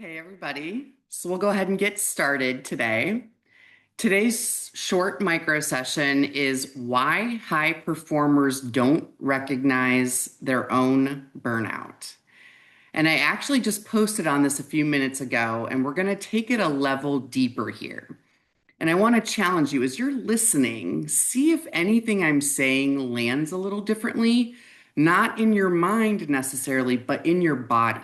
Hey, everybody. So we'll go ahead and get started today. Today's short micro session is why high performers don't recognize their own burnout. And I actually just posted on this a few minutes ago, and we're going to take it a level deeper here. And I want to challenge you as you're listening, see if anything I'm saying lands a little differently, not in your mind necessarily, but in your body.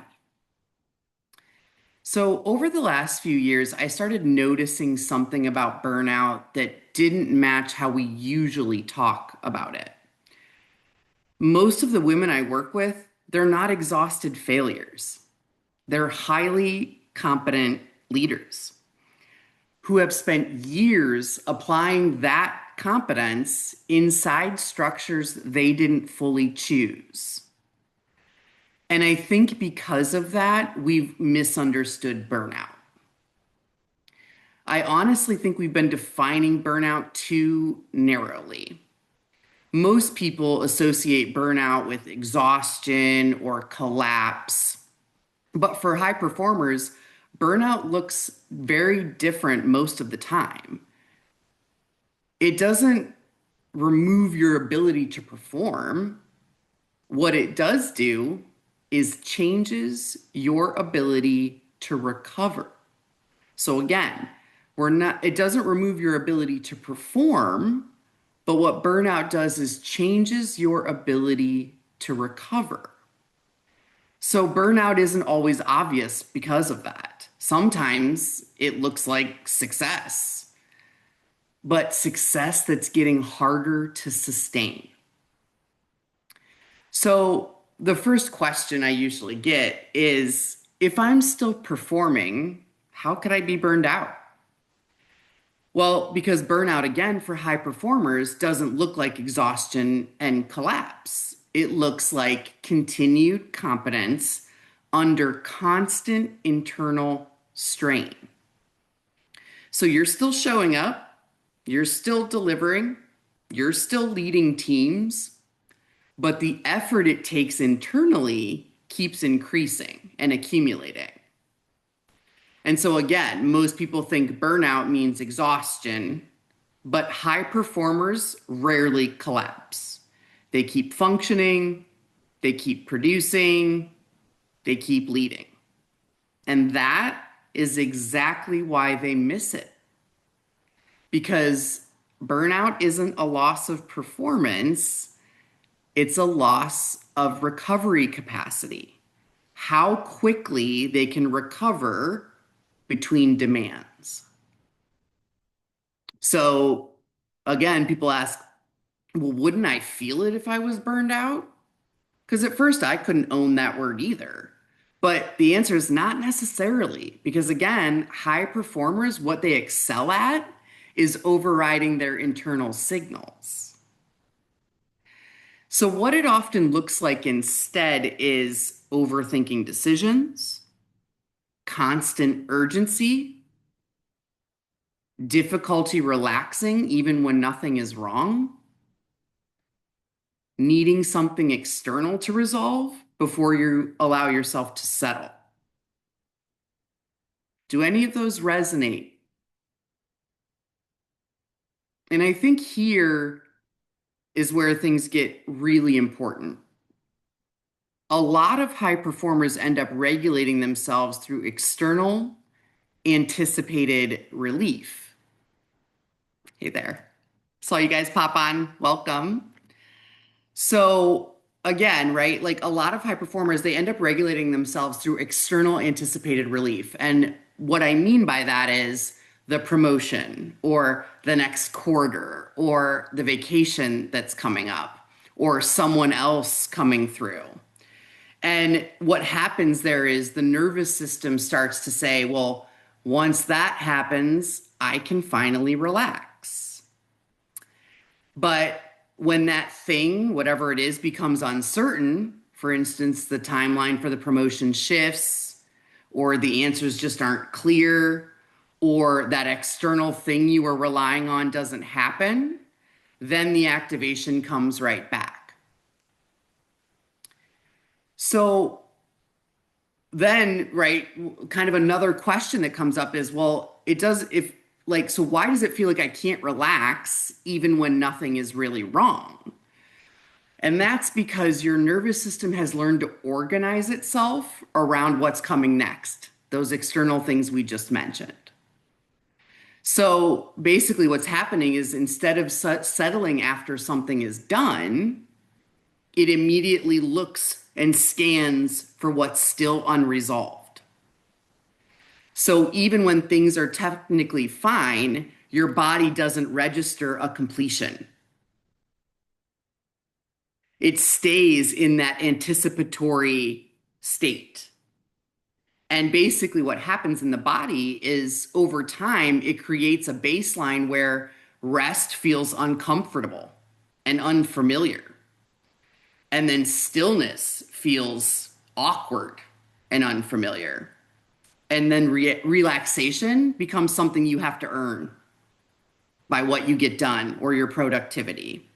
So, over the last few years, I started noticing something about burnout that didn't match how we usually talk about it. Most of the women I work with, they're not exhausted failures. They're highly competent leaders who have spent years applying that competence inside structures they didn't fully choose. And I think because of that, we've misunderstood burnout. I honestly think we've been defining burnout too narrowly. Most people associate burnout with exhaustion or collapse, but for high performers, burnout looks very different most of the time. It doesn't remove your ability to perform. What it does do is changes your ability to recover. So again, it doesn't remove your ability to perform, but what burnout does is changes your ability to recover. So burnout isn't always obvious because of that. Sometimes it looks like success, but success that's getting harder to sustain. So the first question I usually get is, if I'm still performing, how could I be burned out? Well, because burnout, again, for high performers doesn't look like exhaustion and collapse. It looks like continued competence under constant internal strain. So you're still showing up, you're still delivering, you're still leading teams, but the effort it takes internally keeps increasing and accumulating. And so, again, most people think burnout means exhaustion, but high performers rarely collapse. They keep functioning, they keep producing, they keep leading. And that is exactly why they miss it. Because burnout isn't a loss of performance, it's a loss of recovery capacity. How quickly they can recover between demands. So again, people ask, well, wouldn't I feel it if I was burned out? Because at first I couldn't own that word either. But the answer is not necessarily, because again, high performers, what they excel at is overriding their internal signals. So, what it often looks like instead is overthinking decisions, constant urgency, difficulty relaxing even when nothing is wrong, needing something external to resolve before you allow yourself to settle. Do any of those resonate? And I think here is where things get really important. A lot of high performers end up regulating themselves through external anticipated relief. Hey there. Saw you guys pop on. Welcome. So again, right, like a lot of high performers, they end up regulating themselves through external anticipated relief. And what I mean by that is the promotion or the next quarter or the vacation that's coming up or someone else coming through. And what happens there is the nervous system starts to say, well, once that happens, I can finally relax. But when that thing, whatever it is, becomes uncertain, for instance, the timeline for the promotion shifts, or the answers just aren't clear, or that external thing you were relying on doesn't happen, then the activation comes right back. So then, right, kind of another question that comes up is, well, it does, if like, so why does it feel like I can't relax even when nothing is really wrong? And that's because your nervous system has learned to organize itself around what's coming next, those external things we just mentioned. So basically, what's happening is instead of settling after something is done, it immediately looks and scans for what's still unresolved. So even when things are technically fine, your body doesn't register a completion. It stays in that anticipatory state. And basically, what happens in the body is over time, it creates a baseline where rest feels uncomfortable and unfamiliar. And then stillness feels awkward and unfamiliar. And then relaxation becomes something you have to earn by what you get done or your productivity.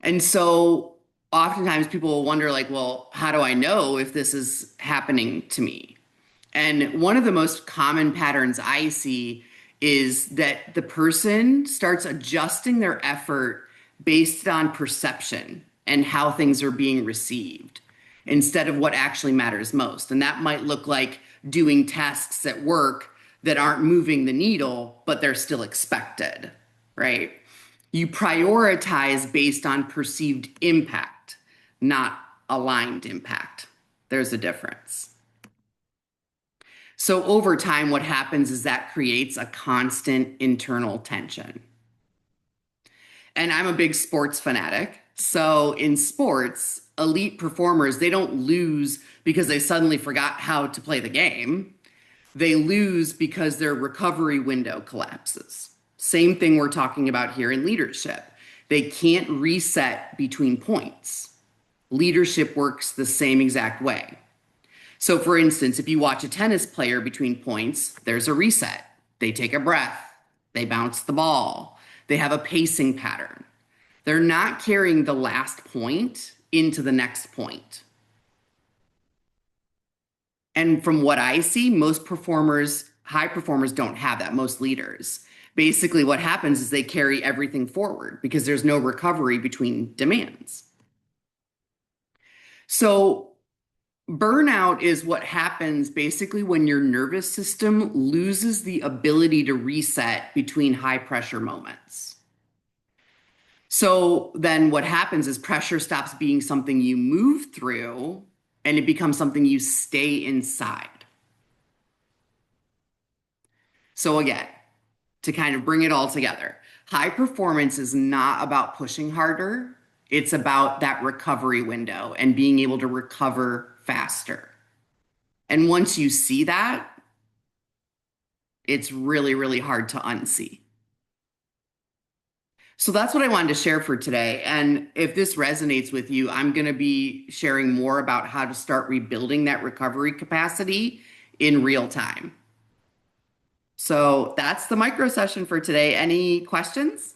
And so oftentimes people will wonder, like, well, how do I know if this is happening to me? And one of the most common patterns I see is that the person starts adjusting their effort based on perception and how things are being received instead of what actually matters most. And that might look like doing tasks at work that aren't moving the needle, but they're still expected, right? You prioritize based on perceived impact, not aligned impact. There's a difference. So over time, what happens is that creates a constant internal tension. And I'm a big sports fanatic. So in sports, elite performers, they don't lose because they suddenly forgot how to play the game. They lose because their recovery window collapses. Same thing we're talking about here in leadership. They can't reset between points. Leadership works the same exact way. So, for instance, if you watch a tennis player between points, there's a reset. They take a breath, they bounce the ball, they have a pacing pattern. They're not carrying the last point into the next point. And from what I see, most performers, high performers, don't have that, most leaders. Basically, what happens is they carry everything forward because there's no recovery between demands. So, burnout is what happens basically when your nervous system loses the ability to reset between high pressure moments. So then what happens is pressure stops being something you move through and it becomes something you stay inside. So again, to kind of bring it all together, high performance is not about pushing harder. It's about that recovery window and being able to recover faster. And once you see that, it's really, really hard to unsee. So that's what I wanted to share for today. And if this resonates with you, I'm going to be sharing more about how to start rebuilding that recovery capacity in real time. So that's the micro session for today. Any questions?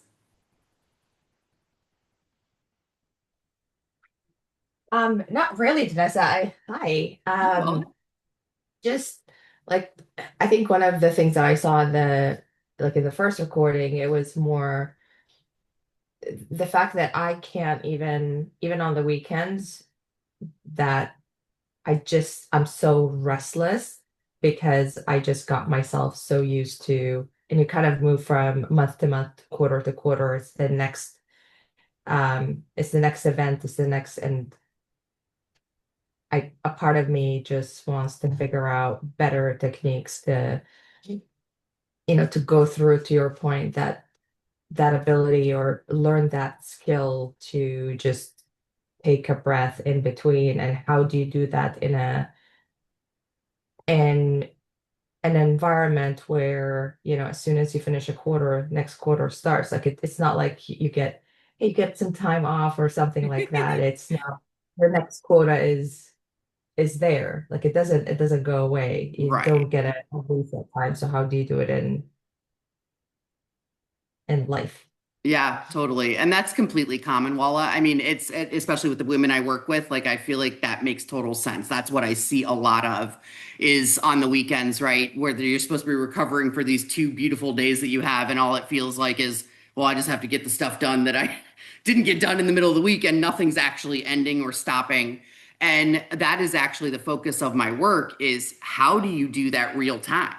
Not really, Vanessa. Hi. Well, Just like I think one of the things that I saw in the like in the first recording, it was more the fact that I can't even on the weekends that I'm so restless because I just got myself so used to, and you kind of move from month to month, quarter to quarter. It's the next event, it's the next, and a part of me just wants to figure out better techniques to, to go through, to your point, that ability or learn that skill to just take a breath in between. And how do you do that in an environment where, as soon as you finish a quarter, next quarter starts. Like it's not like you get some time off or something like that. It's not the next quota is there. Like it doesn't go away. You right. don't get a reset time. So how do you do it in life? Yeah, totally. And that's completely common, Walla. I mean, it's especially with the women I work with, like I feel like that makes total sense. That's what I see a lot of is on the weekends, right? Where you're supposed to be recovering for these 2 beautiful days that you have, and all it feels like is, well, I just have to get the stuff done that I didn't get done in the middle of the week, and nothing's actually ending or stopping. And that is actually the focus of my work is how do you do that real time?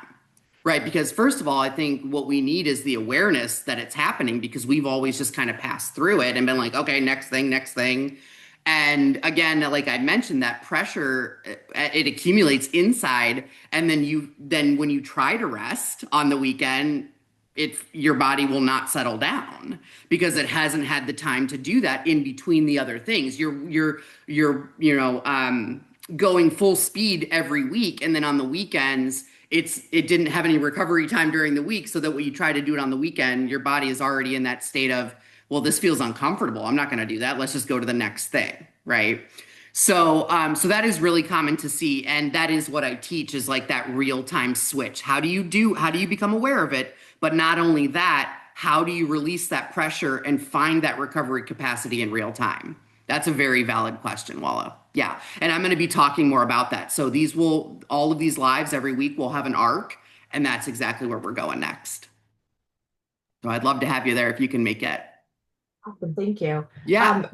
Right, because first of all, I think what we need is the awareness that it's happening because we've always just kind of passed through it and been like, okay, next thing, next thing. And again, like I mentioned, that pressure it accumulates inside, and then when you try to rest on the weekend, your body will not settle down because it hasn't had the time to do that in between the other things. You're going full speed every week, and then on the weekends it didn't have any recovery time during the week, so that when you try to do it on the weekend, your body is already in that state of, well, this feels uncomfortable. I'm not going to do that. Let's just go to the next thing, right? So that is really common to see, and that is what I teach is like that real time switch. How do you become aware of it? But not only that, how do you release that pressure and find that recovery capacity in real time? That's a very valid question, Walla. Yeah. And I'm going to be talking more about that. So all of these lives every week will have an arc, and that's exactly where we're going next. So I'd love to have you there if you can make it. Awesome, thank you. Yeah.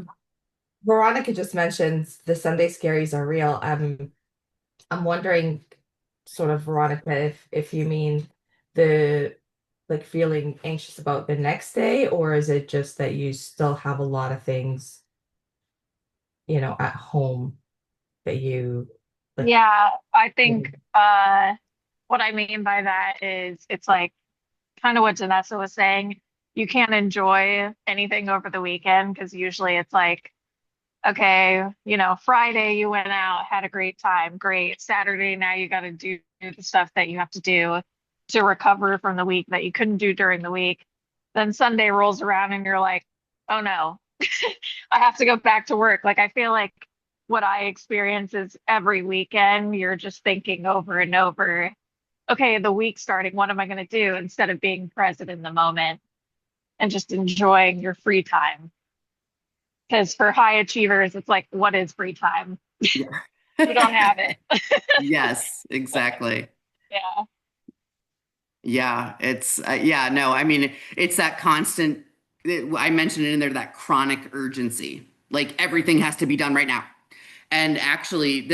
Veronica just mentioned the Sunday scaries are real. I'm wondering, sort of, Veronica, if you mean the like feeling anxious about the next day, or is it just that you still have a lot of things, at home that you like? Yeah, I think Mhm. what I mean by that is it's like kind of what Janessa was saying. You can't enjoy anything over the weekend because usually it's like, okay, Friday you went out, had a great time, great. Saturday, now you got to do the stuff that you have to do to recover from the week that you couldn't do during the week. Then Sunday rolls around and you're like, oh no, I have to go back to work. Like I feel like what I experience is every weekend you're just thinking over and over, okay, the week starting, what am I going to do instead of being present in the moment and just enjoying your free time? Because for high achievers, it's like, what is free time? Yeah. You don't have it. Yes, exactly. Yeah. Yeah, yeah, no, I mean, it's that constant, I mentioned it in there, that chronic urgency. Like everything has to be done right now. And actually, and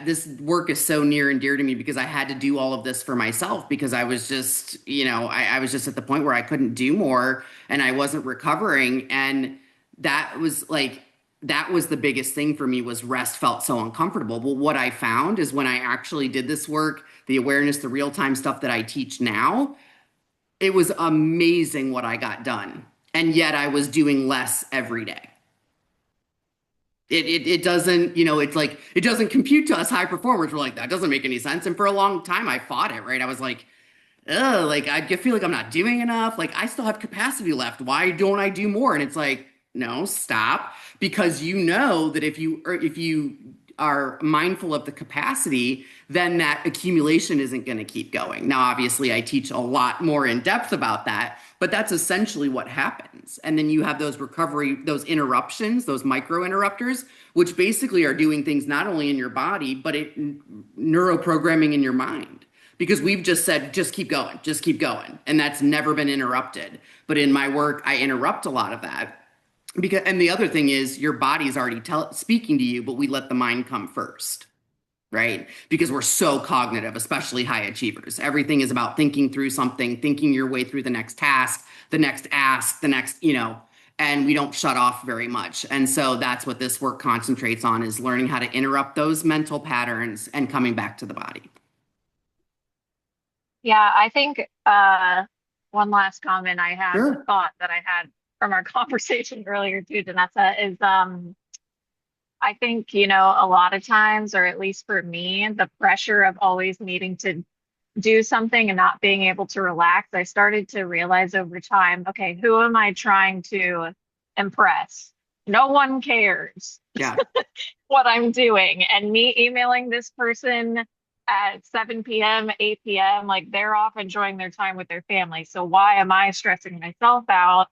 this work is so near and dear to me because I had to do all of this for myself because I was just, I was just at the point where I couldn't do more and I wasn't recovering. And that was like, that was the biggest thing for me was rest felt so uncomfortable. But what I found is when I actually did this work, the awareness, the real time stuff that I teach now, it was amazing what I got done. And yet I was doing less every day. It doesn't, it's like, it doesn't compute to us high performers. We're like, that doesn't make any sense. And for a long time, I fought it, right? I was like, ugh, like I feel like I'm not doing enough. Like I still have capacity left. Why don't I do more? And it's like, no, stop. Because you know that if you are mindful of the capacity, then that accumulation isn't going to keep going. Now, obviously, I teach a lot more in depth about that, but that's essentially what happens. And then you have those interruptions, those micro interrupters, which basically are doing things not only in your body, but neuroprogramming in your mind because we've just said just keep going, and that's never been interrupted. But in my work I interrupt a lot of that because, and the other thing is your body's already speaking to you, but we let the mind come first, right? Because we're so cognitive, especially high achievers. Everything is about thinking through something, thinking your way through the next task, the next ask, the next, and we don't shut off very much. And so that's what this work concentrates on is learning how to interrupt those mental patterns and coming back to the body. Yeah, I think one last comment I had, a Sure. thought that I had from our conversation earlier too, Danessa, is I think, a lot of times, or at least for me, the pressure of always needing to do something and not being able to relax, I started to realize over time, okay, who am I trying to impress? No one cares Yeah. what I'm doing. And me emailing this person at 7 p.m., 8 p.m., like they're off enjoying their time with their family. So why am I stressing myself out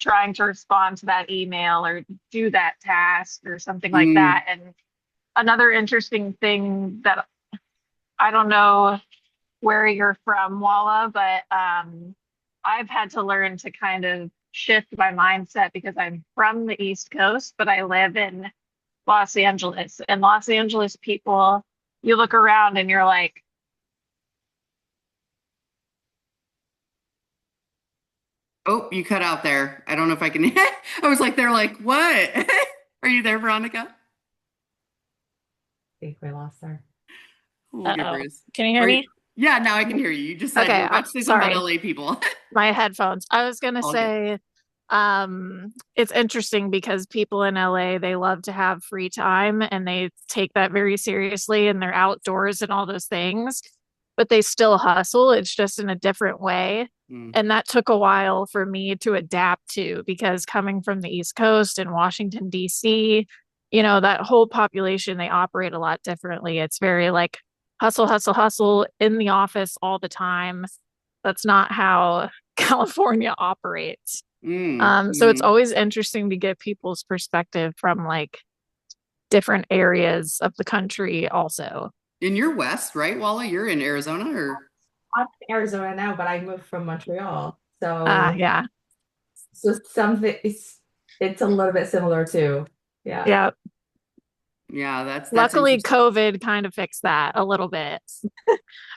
trying to respond to that email or do that task or something like Mm. that? And another interesting thing that I don't know where you're from, Walla, but I've had to learn to kind of shift my mindset because I'm from the East Coast, but I live in Los Angeles. And Los Angeles people, you look around and you're like, Oh, you cut out there. I don't know if I can. I was like, they're like, what? Are you there, Veronica? I think we lost her. We'll get uh-oh, Bruce. can you hear Are you? me? Yeah, now I can hear you. You just said you Okay, were about to say something about sorry, LA people. my headphones. I was gonna All good. say, it's interesting because people in LA, they love to have free time and they take that very seriously and they're outdoors and all those things, but they still hustle. It's just in a different way. Mm, And that took a while for me to adapt to because coming from the East Coast and Washington, D.C., that whole population, they operate a lot differently. It's very like hustle, hustle, hustle in the office all the time. That's not how California operates. So it's mm. always interesting to get people's perspective from like different areas of the country also. And you're west, right, Walla? You're in Arizona, or I'm in Arizona now, but I moved from Montreal. So Yeah. something it's a little bit similar too. Yeah. Yeah. yeah, that's Luckily, interesting. COVID kind of fixed that a little bit.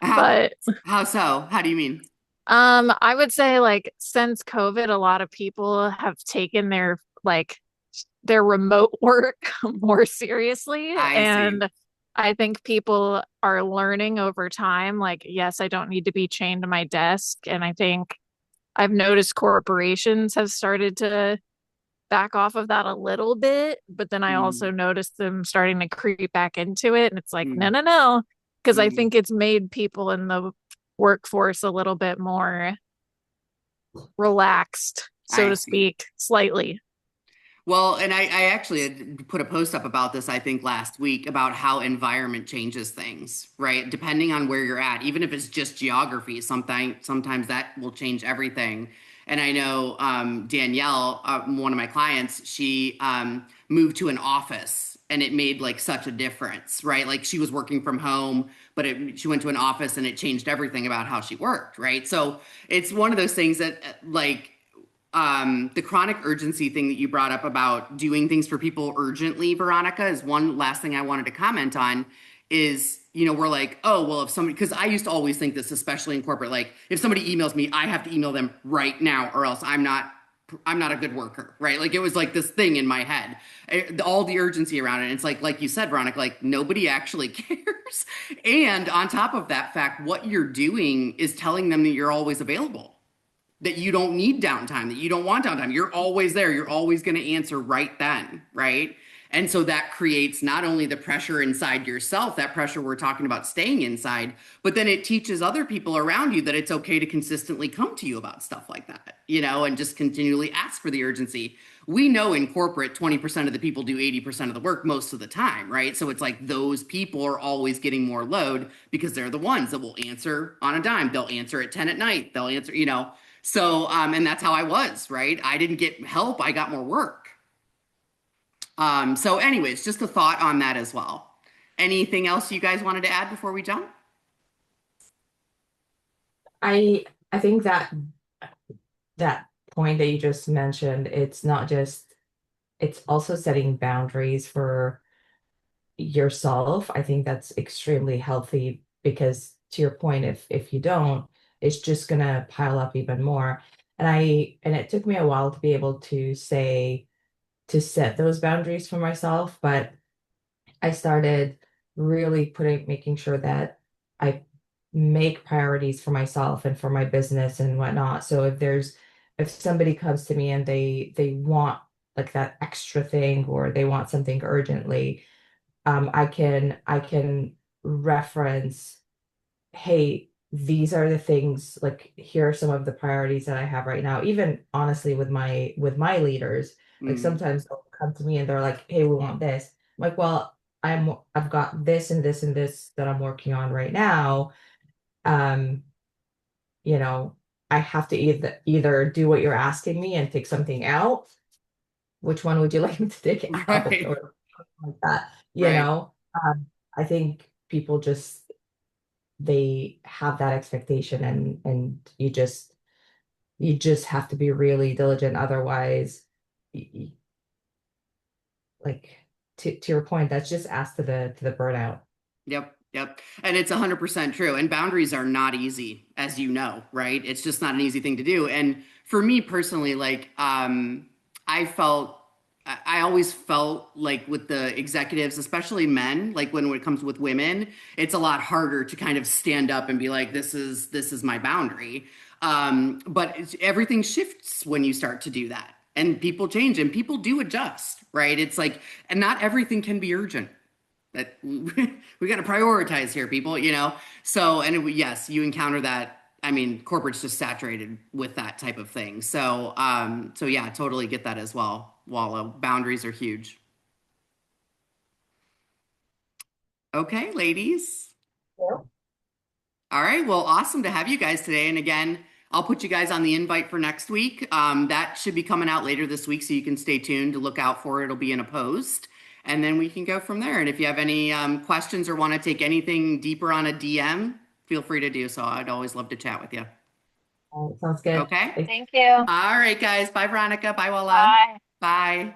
How But how so? How do you mean? I would say like since COVID, a lot of people have taken their remote work more seriously. I see. And I think people are learning over time, like, yes, I don't need to be chained to my desk. And I think I've noticed corporations have started to back off of that a little bit, but then I also Mm, noticed them starting to creep back into it. And it's like, no, mm, no, no. Because I mm. think it's made people in the workforce a little bit more relaxed, so I to see. speak, slightly. Well, and I actually had put a post up about this, I think, last week about how environment changes things, right? Depending on where you're at, even if it's just geography, sometimes that will change everything. And I know Danielle, one of my clients, she moved to an office and it made like such a difference, right? Like she was working from home, but she went to an office and it changed everything about how she worked, right? So it's one of those things that like the chronic urgency thing that you brought up about doing things for people urgently, Veronica, is one last thing I wanted to comment on. Is, we're like, oh, well, if somebody, because I used to always think this, especially in corporate, like if somebody emails me, I have to email them right now, or else I'm not a good worker, right? Like it was like this thing in my head, all the urgency around it. And it's like you said, Veronica, like nobody actually cares. And on top of that fact, what you're doing is telling them that you're always available, that you don't need downtime, that you don't want downtime. You're always there. You're always going to answer right then, right? And so that creates not only the pressure inside yourself, that pressure we're talking about staying inside, but then it teaches other people around you that it's okay to consistently come to you about stuff like that, and just continually ask for the urgency. We know in corporate, 20% of the people do 80% of the work most of the time, right? So it's like those people are always getting more load because they're the ones that will answer on a dime. They'll answer at 10 at night. They'll answer. So, and that's how I was, right? I didn't get help, I got more work. So, anyways, just a thought on that as well. Anything else you guys wanted to add before we jump? I think that point that you just mentioned, it's also setting boundaries for yourself. I think that's extremely healthy because to your point, if you don't, it's just gonna pile up even more. And it took me a while to be able to set those boundaries for myself, but I started really making sure that I make priorities for myself and for my business and whatnot. So if somebody comes to me and they want like that extra thing or they want something urgently, I can reference, hey, these are the things, like here are some of the priorities that I have right now. Even honestly with my leaders, like Mm, sometimes they'll come to me and they're like, hey, we want this. I'm like, well, I've got this and this and this that I'm working on right now. Um, you know, I have to either do what you're asking me and take something out. Which one would you like me to take out Right. or like that? Right. I think people just they have that expectation and you just have to be really diligent. Otherwise, y- y- like to your point, that's just asked to the burnout. Yep, yep. And it's 100% true. And boundaries are not easy, as you know, right? It's just not an easy thing to do. And for me personally, like, I felt, I always felt like with the executives, especially men, like when it comes with women, it's a lot harder to kind of stand up and be like, this is my boundary. But everything shifts when you start to do that. And people change and people do adjust, right? It's like, and not everything can be urgent that we got to prioritize here, people, you know? So, and yes, you encounter that. I mean, corporate's just saturated with that type of thing. So, so yeah, totally get that as well. Wallow boundaries are huge. Okay, ladies. Yeah. All right. Well, awesome to have you guys today. And again, I'll put you guys on the invite for next week. That should be coming out later this week, so you can stay tuned to look out for it. It'll be in a post, and then we can go from there. And if you have any questions or want to take anything deeper on a DM, feel free to do so. I'd always love to chat with you. Sounds good. Okay. Thanks. Thank you. All right, guys. Bye, Veronica. Bye, Walla. Bye. Bye.